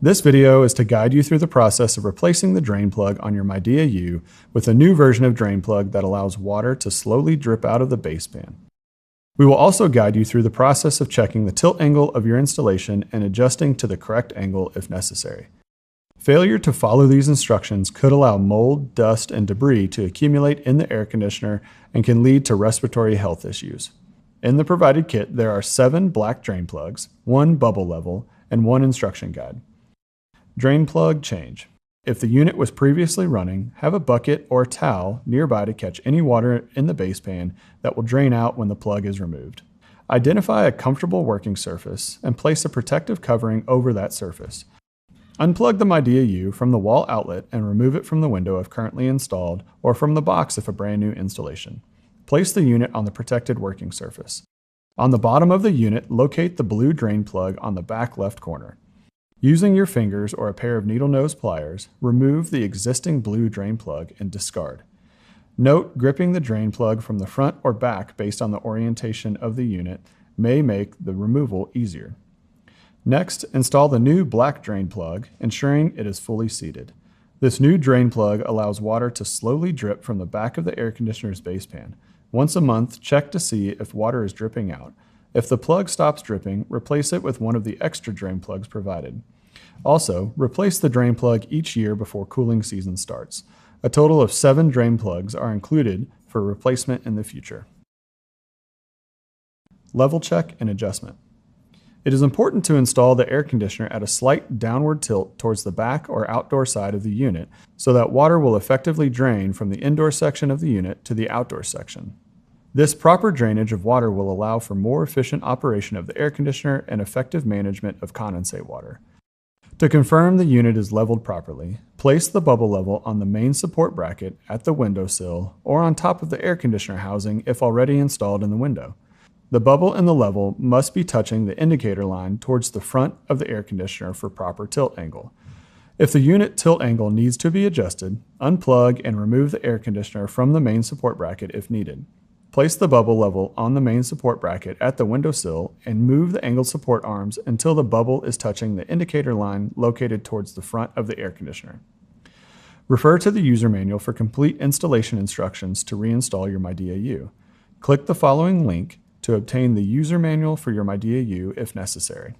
This video is to guide you through the process of replacing the drain plug on your Midea U with a new version of drain plug that allows water to slowly drip out of the base pan. We will also guide you through the process of checking the tilt angle of your installation and adjusting to the correct angle if necessary. Failure to follow these instructions could allow mold, dust, and debris to accumulate in the air conditioner and can lead to respiratory health issues. In the provided kit, there are 7 black drain plugs, 1 bubble level, and 1 instruction guide. Drain plug change. If the unit was previously running, have a bucket or towel nearby to catch any water in the base pan that will drain out when the plug is removed. Identify a comfortable working surface and place a protective covering over that surface. Unplug the Midea U from the wall outlet and remove it from the window if currently installed or from the box if a brand new installation. Place the unit on the protected working surface. On the bottom of the unit, locate the blue drain plug on the back left corner. Using your fingers or a pair of needle nose pliers, remove the existing blue drain plug and discard. Note, gripping the drain plug from the front or back based on the orientation of the unit may make the removal easier. Next, install the new black drain plug, ensuring it is fully seated. This new drain plug allows water to slowly drip from the back of the air conditioner's base pan. Once a month, check to see if water is dripping out. If the plug stops dripping, replace it with one of the extra drain plugs provided. Also, replace the drain plug each year before cooling season starts. A total of 7 drain plugs are included for replacement in the future. Level check and adjustment. It is important to install the air conditioner at a slight downward tilt towards the back or outdoor side of the unit so that water will effectively drain from the indoor section of the unit to the outdoor section. This proper drainage of water will allow for more efficient operation of the air conditioner and effective management of condensate water. To confirm the unit is leveled properly, place the bubble level on the main support bracket at the windowsill or on top of the air conditioner housing if already installed in the window. The bubble and the level must be touching the indicator line towards the front of the air conditioner for proper tilt angle. If the unit tilt angle needs to be adjusted, unplug and remove the air conditioner from the main support bracket if needed. Place the bubble level on the main support bracket at the windowsill and move the angled support arms until the bubble is touching the indicator line located towards the front of the air conditioner. Refer to the user manual for complete installation instructions to reinstall your Midea U. Click the following link to obtain the user manual for your Midea U if necessary.